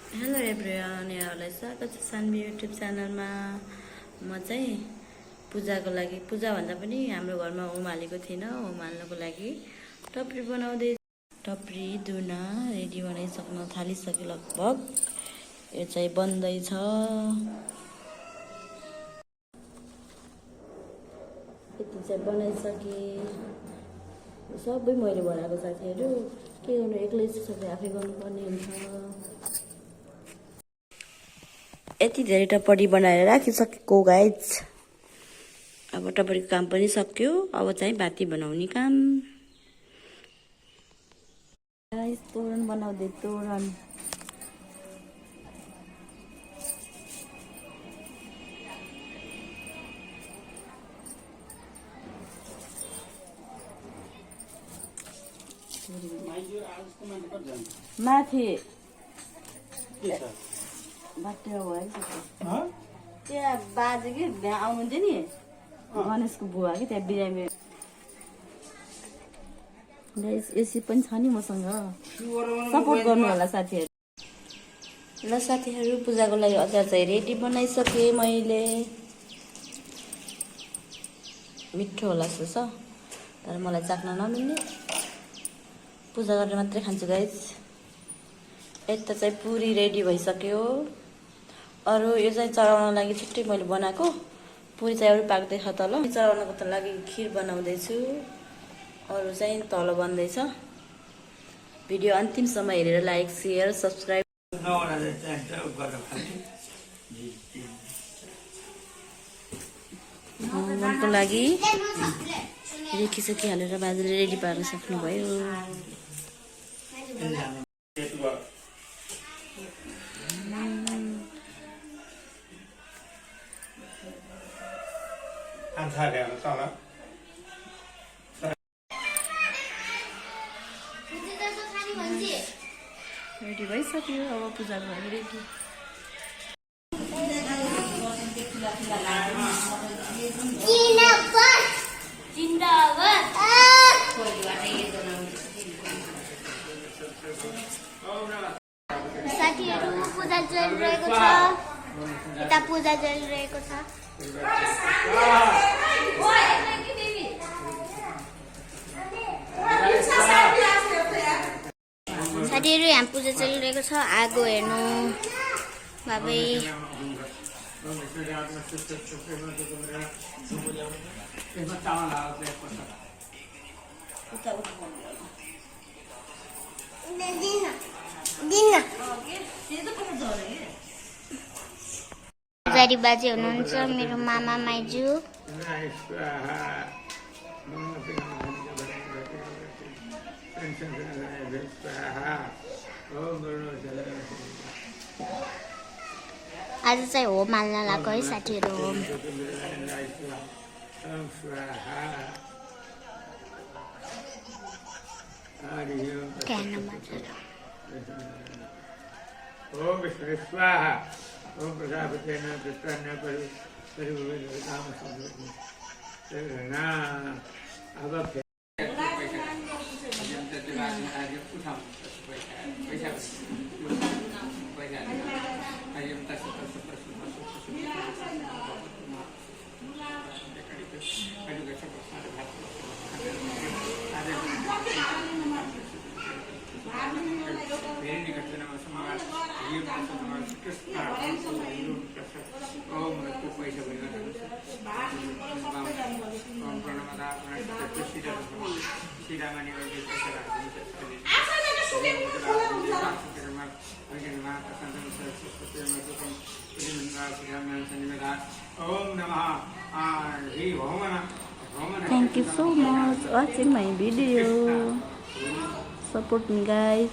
Hello everyone, यहाँहरूलाई स्वागत छ सानवी युट्युब च्यानलमा। म चाहिँ पूजाको लागि, पूजा भन्दा पनि हाम्रो घरमा उमालेको थिएन, उमाल्नको लागि टप्री बनाउँदै। टप्री दुना रेडी बनाइसक्न थालिसके लगभग। यो चाहिँ बन्दैछ। यति चाहिँ बनाइसके। सबै मैले बनाएको साथीहरू, के गर्नु, एक्लै सबै आफै गर्नुपर्ने हुन्छ। यति धेरै टपरी बनाएर राखिसकेको गाइज। अब टपरीको काम पनि सक्यो। अब चाहिँ बाती बनाउने काम। गाइज तोरण बनाउँदै तोरण। माथि बाटो भइसक्यो। त्यहाँ बाजे कि त्यहाँ आउनुहुन्थ्यो नि, गणेशको बुवा कि त्यहाँ बिरामी। एसी पनि छ नि मसँग, सपोर्ट गर्नु होला साथीहरू। ल साथीहरू, पूजाको लागि अचार चाहिँ रेडी बनाइसकेँ मैले। मिठो होला जस्तो छ, तर मलाई चाख्न नमिल्ने। पूजा गरेर मात्रै खान्छु गाइज। यता चाहिँ पुरी रेडी भइसक्यो। अरू यो चाहिँ चढाउनको लागि छुट्टै मैले बनाएको। पुरी चाहिँ अरू पाक्दैछ तल। चढाउनको लागि खिर बनाउँदैछु। अरू चाहिँ तल बन्दैछ। भिडियो अन्तिमसम्म हेरेर लाइक सेयर सब्सक्राइब। मनको लागि रेखिसेकी हालेर बाजेले रेडी पार्न सक्नुभयो। रेडी भइसक्यो। अब पूजाको लागि रेडी। साथीहरू, पूजा चलिरहेको छ। यता पूजा चलिरहेको छ। साथीहरू, यहाँ पूजा चलिरहेको छ। आगो हेर्नु बाबै। पुजारी बाजे हुनुहुन्छ, मेरो मामा माइजू। आज चाहिँ होम हाल्न लाग्यो है साथीहरू। होम ओम विष्णु स्वाहा। Om प्रजापतेन पितृन परिभूतकाम Thank you so much watching my video. Support me guys.